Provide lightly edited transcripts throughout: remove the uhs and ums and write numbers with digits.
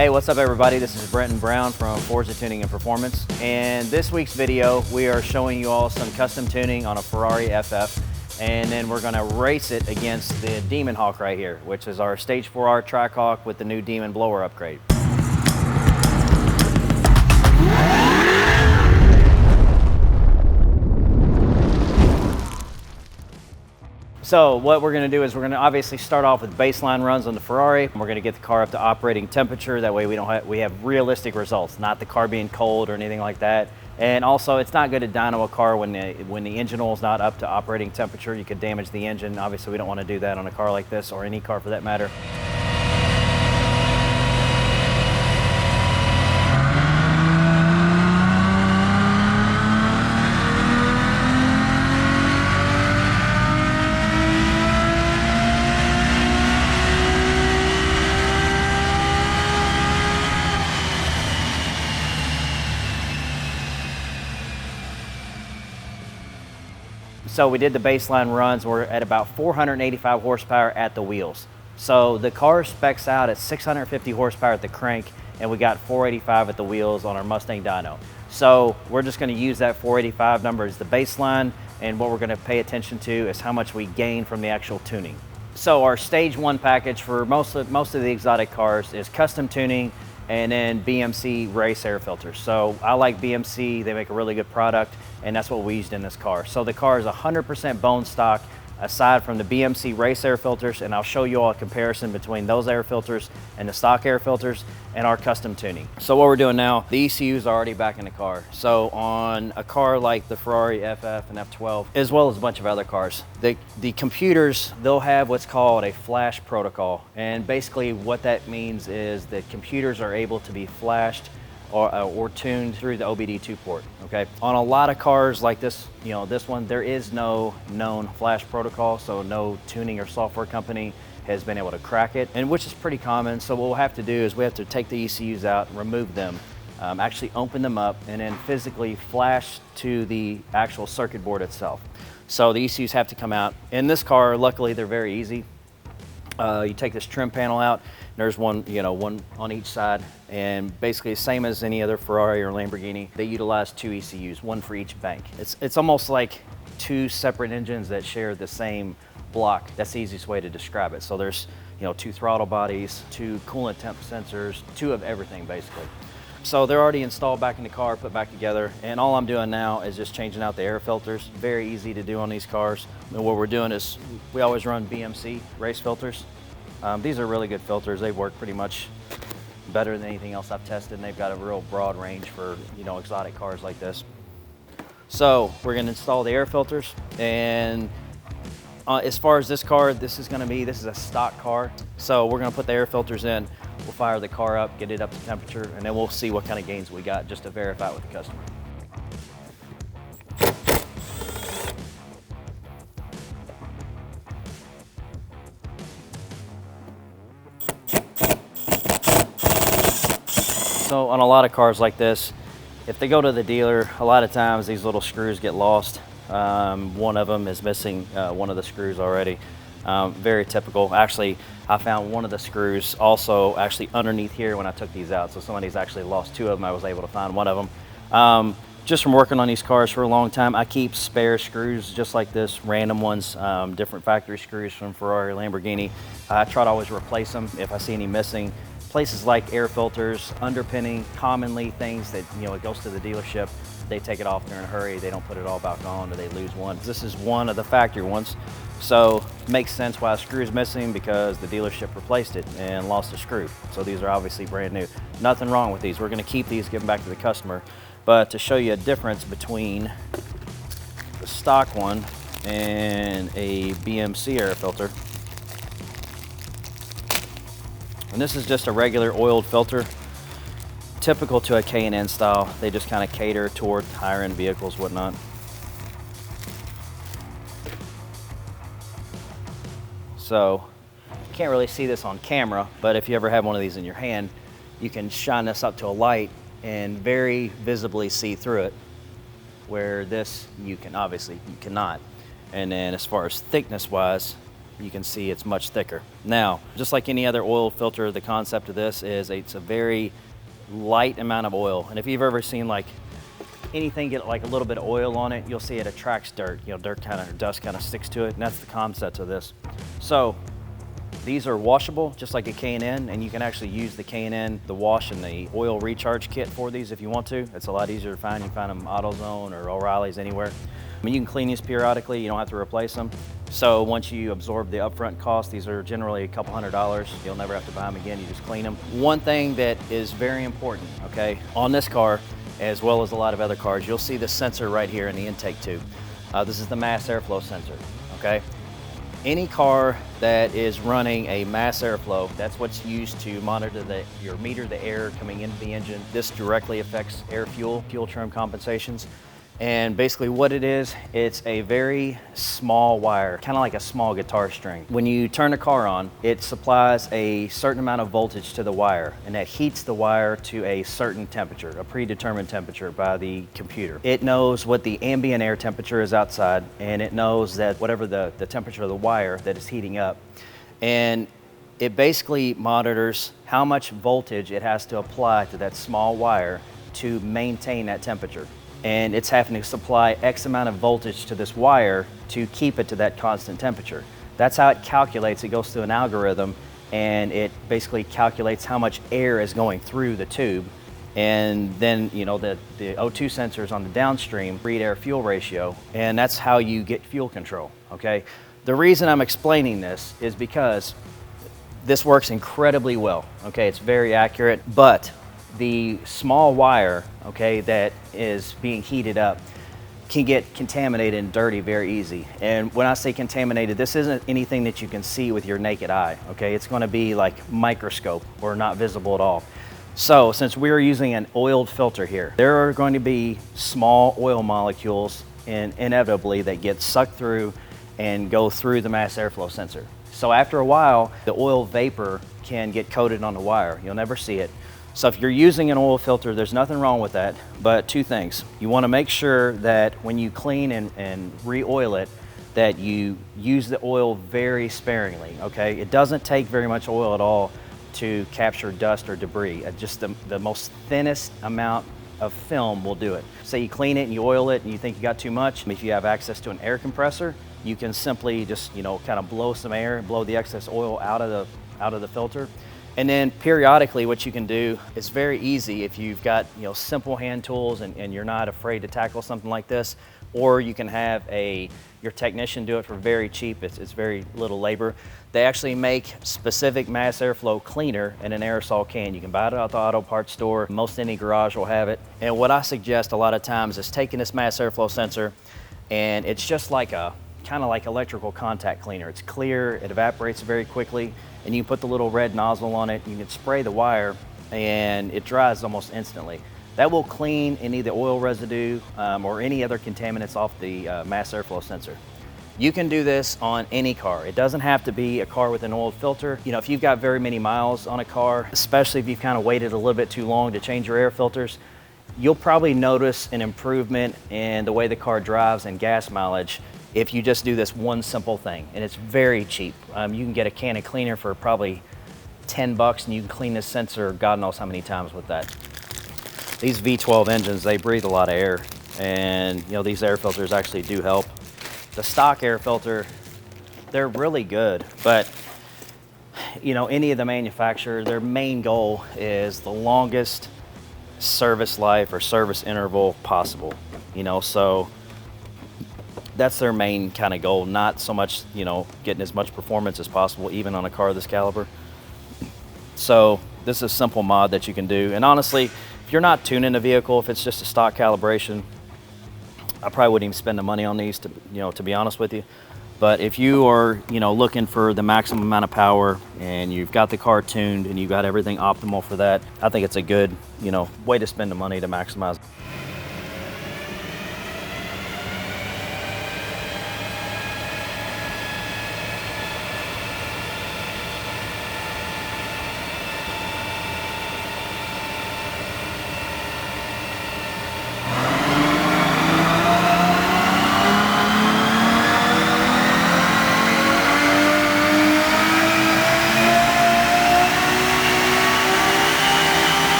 Hey, what's up everybody? This is Brenton Brown from Forza Tuning and Performance. And this week's video, we are showing you all some custom tuning on a Ferrari FF. And then we're gonna race it against the DEMONHAWK right here, which is our Stage 4R Trackhawk with the new Demon blower upgrade. So what we're going to do is we're going to obviously start off with baseline runs on the Ferrari. We're going to get the car up to operating temperature. That way we have realistic results, not the car being cold or anything like that. And also, it's not good to dyno a car when the engine oil is not up to operating temperature. You could damage the engine. Obviously, we don't want to do that on a car like this, or any car for that matter. So we did the baseline runs. We're at about 485 horsepower at the wheels. So the car specs out at 650 horsepower at the crank, and we got 485 at the wheels on our Mustang dyno. So we're just going to use that 485 number as the baseline, and what we're going to pay attention to is how much we gain from the actual tuning. So our stage 1 package for most of the exotic cars is custom tuning and then BMC race air filters. So I like BMC, they make a really good product, and that's what we used in this car. So the car is 100% bone stock aside from the BMC race air filters, and I'll show you all a comparison between those air filters and the stock air filters and our custom tuning. So what we're doing now, the ECUs are already back in the car. So on a car like the Ferrari FF and F12, as well as a bunch of other cars, the computers, they'll have what's called a flash protocol. And basically what that means is that computers are able to be flashed or tuned through the OBD2 port, okay? On a lot of cars like this, this one, there is no known flash protocol, so no tuning or software company has been able to crack it, and which is pretty common. So what we'll have to do is we have to take the ECUs out, remove them, actually open them up, and then physically flash to the actual circuit board itself. So the ECUs have to come out. In this car, luckily, they're very easy. You take this trim panel out, there's one on each side, and basically the same as any other Ferrari or Lamborghini, they utilize 2 ECUs, one for each bank. It's almost like 2 separate engines that share the same block. That's the easiest way to describe it. So there's 2 throttle bodies, 2 coolant temp sensors, 2 of everything basically. So they're already installed back in the car, put back together, and all I'm doing now is just changing out the air filters. Very easy to do on these cars. And what we're doing is we always run BMC race filters. These are really good filters. They work pretty much better than anything else I've tested, and they've got a real broad range for exotic cars like this. So we're going to install the air filters, and as far as this car, this is a stock car. So we're going to put the air filters in. We'll fire the car up, get it up to temperature, and then we'll see what kind of gains we got just to verify with the customer. So on a lot of cars like this, if they go to the dealer, a lot of times these little screws get lost. One of them is missing one of the screws already. Very typical. Actually, I found one of the screws also actually underneath here when I took these out. So somebody's actually lost 2 of them. I was able to find one of them. Just from working on these cars for a long time, I keep spare screws just like this, random ones, different factory screws from Ferrari, Lamborghini. I try to always replace them if I see any missing. Places like air filters, underpinning, commonly things that, it goes to the dealership, they take it off, they're in a hurry, they don't put it all back on, or they lose one. This is one of the factory ones, so it makes sense why a screw is missing, because the dealership replaced it and lost a screw. So these are obviously brand new. Nothing wrong with these. We're gonna keep these, give them back to the customer. But to show you a difference between the stock one and a BMC air filter, and this is just a regular oiled filter, typical to a K&N style. They just kind of cater toward higher end vehicles, whatnot. So you can't really see this on camera, but if you ever have one of these in your hand, you can shine this up to a light and very visibly see through it, where this you cannot. And then as far as thickness wise, you can see it's much thicker. Now, just like any other oil filter, the concept of this is it's a very light amount of oil. And if you've ever seen like anything get like a little bit of oil on it, you'll see it attracts dirt. You know, dust kind of sticks to it, and that's the concept of this. So these are washable, just like a K&N, and you can actually use the K&N, the wash and the oil recharge kit for these if you want to. It's a lot easier to find. You can find them AutoZone or O'Reilly's, anywhere. I mean, you can clean these periodically, you don't have to replace them. So once you absorb the upfront cost, these are generally a couple $100. You'll never have to buy them again, you just clean them. One thing that is very important, okay, on this car, as well as a lot of other cars, you'll see the sensor right here in the intake tube. This is the mass airflow sensor, okay? Any car that is running a mass airflow, that's what's used to monitor your meter the air coming into the engine. This directly affects fuel trim compensations. And basically what it is, it's a very small wire, kind of like a small guitar string. When you turn the car on, it supplies a certain amount of voltage to the wire, and that heats the wire to a certain temperature, a predetermined temperature by the computer. It knows what the ambient air temperature is outside, and it knows that whatever the temperature of the wire that is heating up. And it basically monitors how much voltage it has to apply to that small wire to maintain that temperature. And it's having to supply X amount of voltage to this wire to keep it to that constant temperature. That's how it calculates. It goes through an algorithm, and it basically calculates how much air is going through the tube. And then, you know, the O2 sensors on the downstream read air-fuel ratio, and that's how you get fuel control, okay? The reason I'm explaining this is because this works incredibly well, okay? It's very accurate, but the small wire, okay, that is being heated up can get contaminated and dirty very easy. And when I say contaminated, this isn't anything that you can see with your naked eye, okay? It's gonna be like microscope or not visible at all. So since we're using an oiled filter here, there are going to be small oil molecules inevitably that get sucked through and go through the mass airflow sensor. So after a while, the oil vapor can get coated on the wire. You'll never see it. So if you're using an oil filter, there's nothing wrong with that, but two things. You want to make sure that when you clean and re-oil it, that you use the oil very sparingly, okay? It doesn't take very much oil at all to capture dust or debris. Just the most thinnest amount of film will do it. Say you clean it and you oil it and you think you got too much. If you have access to an air compressor, you can simply just, you know, kind of blow some air, blow the excess oil out of the filter. And then periodically what you can do is very easy if you've got, you know, simple hand tools and you're not afraid to tackle something like this, or you can have your technician do it for very cheap. It's very little labor. They actually make specific mass airflow cleaner in an aerosol can. You can buy it at the auto parts store. Most any garage will have it. And what I suggest a lot of times is taking this mass airflow sensor, and it's just like kind of like electrical contact cleaner. It's clear, it evaporates very quickly, and you can put the little red nozzle on it, you can spray the wire, and it dries almost instantly. That will clean any of the oil residue or any other contaminants off the mass airflow sensor. You can do this on any car. It doesn't have to be a car with an oiled filter. You know, if you've got very many miles on a car, especially if you've kind of waited a little bit too long to change your air filters, you'll probably notice an improvement in the way the car drives and gas mileage if you just do this one simple thing, and it's very cheap. You can get a can of cleaner for probably 10 bucks, and you can clean this sensor God knows how many times with that. These V12 engines, they breathe a lot of air, and you know, these air filters actually do help. The stock air filter, they're really good, but you know, any of the manufacturers, their main goal is the longest service life or service interval possible, you know, so that's their main kind of goal, not so much, you know, getting as much performance as possible, even on a car this caliber. So this is a simple mod that you can do. And honestly, if you're not tuning the vehicle, if it's just a stock calibration, I probably wouldn't even spend the money on these, to be honest with you. But if you are, you know, looking for the maximum amount of power and you've got the car tuned and you've got everything optimal for that, I think it's a good, you know, way to spend the money to maximize.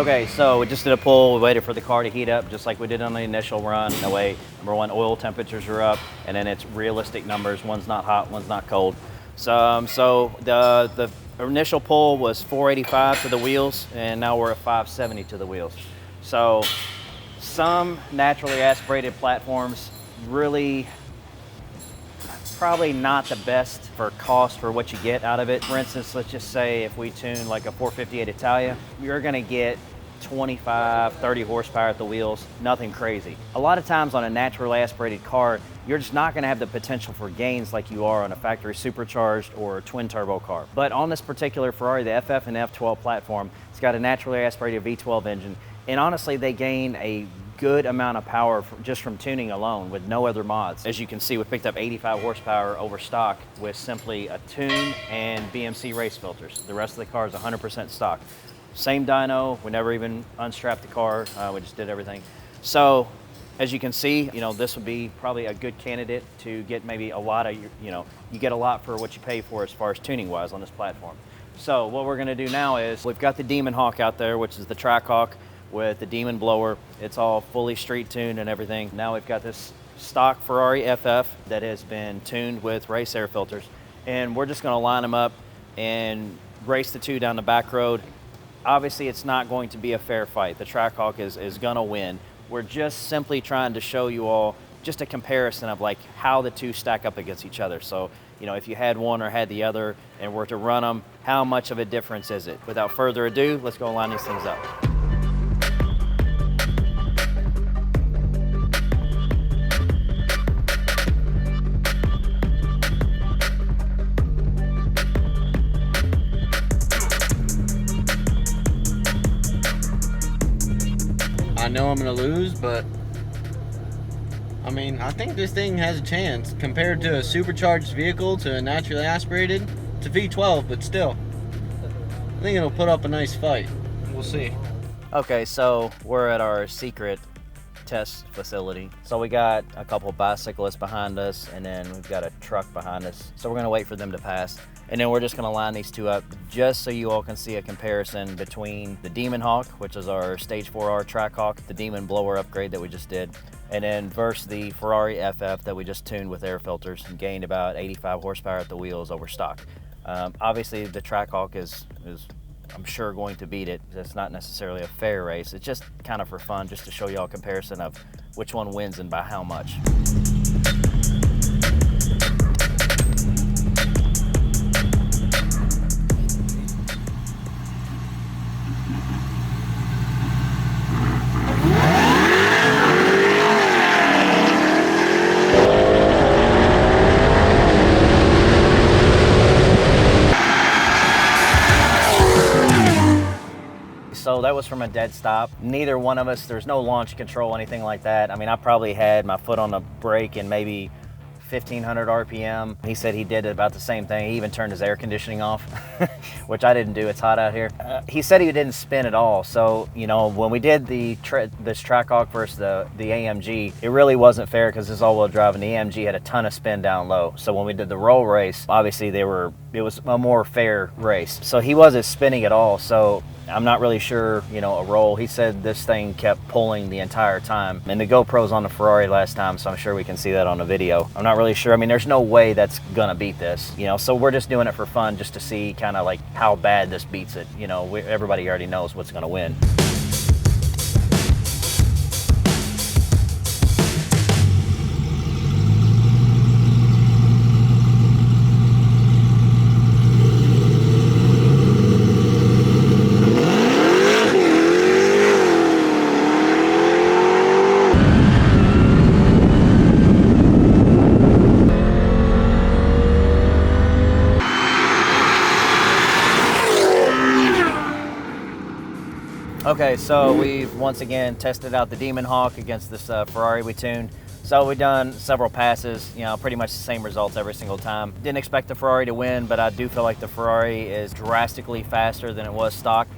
Okay, so we just did a pull. We waited for the car to heat up just like we did on the initial run. That way, number one, oil temperatures are up, and then it's realistic numbers. One's not hot, one's not cold. So the initial pull was 485 to the wheels, and now we're at 570 to the wheels. So some naturally aspirated platforms really probably not the best for cost for what you get out of it. For instance, let's just say if we tune like a 458 Italia, you're gonna get 25, 30 horsepower at the wheels, nothing crazy. A lot of times on a naturally aspirated car, you're just not gonna have the potential for gains like you are on a factory supercharged or twin turbo car. But on this particular Ferrari, the FF and F12 platform, it's got a naturally aspirated V12 engine, and honestly, they gain a good amount of power just from tuning alone with no other mods. As you can see, we picked up 85 horsepower over stock with simply a tune and BMC race filters. The rest of the car is 100% stock. Same dyno, we never even unstrapped the car, we just did everything. So, as you can see, this would be probably a good candidate to get maybe a lot of, you get a lot for what you pay for as far as tuning wise on this platform. So what we're gonna do now is, we've got the DEMONHAWK out there, which is the Trackhawk with the Demon blower. It's all fully street tuned and everything. Now we've got this stock Ferrari FF that has been tuned with race air filters, and we're just gonna line them up and race the two down the back road. Obviously, it's not going to be a fair fight. The Trackhawk is gonna win. We're just simply trying to show you all just a comparison of like how the two stack up against each other. So, if you had one or had the other and were to run them, how much of a difference is it? Without further ado, let's go line these things up. I know I'm gonna lose, but I mean, I think this thing has a chance compared to a supercharged vehicle to a naturally aspirated. It's a V12, but still, I think it'll put up a nice fight. We'll see. Okay, so we're at our secret test facility. So we got a couple bicyclists behind us, and then we've got a truck behind us. So we're gonna wait for them to pass. And then we're just gonna line these two up just so you all can see a comparison between the DEMONHAWK, which is our Stage 4R Trackhawk, the Demon blower upgrade that we just did, and then versus the Ferrari FF that we just tuned with air filters and gained about 85 horsepower at the wheels over stock. Obviously the Trackhawk is I'm sure going to beat it. It's not necessarily a fair race. It's just kind of for fun, just to show y'all a comparison of which one wins and by how much. So that was from a dead stop. Neither one of us, there's no launch control, anything like that. I mean, I probably had my foot on the brake and maybe 1,500 RPM. He said he did about the same thing. He even turned his air conditioning off, which I didn't do. It's hot out here. He said he didn't spin at all. So, when we did this Trackhawk versus the AMG, it really wasn't fair because it's all-wheel drive, and the AMG had a ton of spin down low. So when we did the roll race, obviously it was a more fair race. So he wasn't spinning at all. So I'm not really sure, a roll. He said this thing kept pulling the entire time. And the GoPro's on the Ferrari last time, so I'm sure we can see that on the video. I'm not really sure. I mean, there's no way that's gonna beat this, so we're just doing it for fun, just to see kind of like how bad this beats it. Everybody already knows what's gonna win. Okay, so we've once again tested out the DEMONHAWK against this Ferrari we tuned. So we've done several passes, pretty much the same results every single time. Didn't expect the Ferrari to win, but I do feel like the Ferrari is drastically faster than it was stock,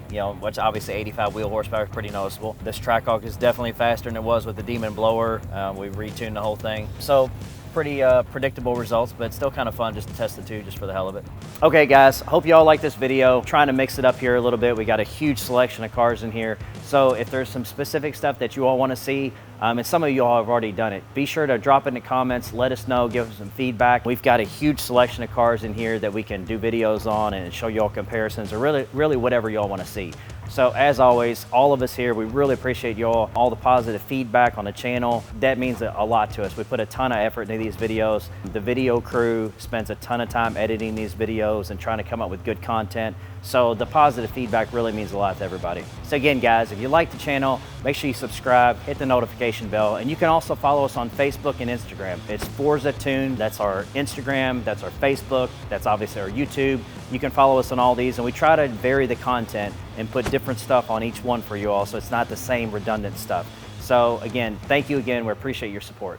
which obviously 85 wheel horsepower is pretty noticeable. This Trackhawk is definitely faster than it was with the Demon blower. We retuned the whole thing. So pretty predictable results, but it's still kind of fun just to test the two just for the hell of it. Okay guys, hope you all like this video. Trying to mix it up here a little bit. We got a huge selection of cars in here. So if there's some specific stuff that you all want to see, and some of you all have already done it, be sure to drop it in the comments, let us know, give us some feedback. We've got a huge selection of cars in here that we can do videos on and show you all comparisons, or really whatever you all want to see. So as always, all of us here, we really appreciate you all the positive feedback on the channel. That means a lot to us. We put a ton of effort into these videos. The video crew spends a ton of time editing these videos and trying to come up with good content. So the positive feedback really means a lot to everybody. So again, guys, if you like the channel, make sure you subscribe, hit the notification bell, and you can also follow us on Facebook and Instagram. It's Forza Tune. That's our Instagram, that's our Facebook, that's obviously our YouTube. You can follow us on all these, and we try to vary the content and put different stuff on each one for you all, so it's not the same redundant stuff. So again, thank you again. We appreciate your support.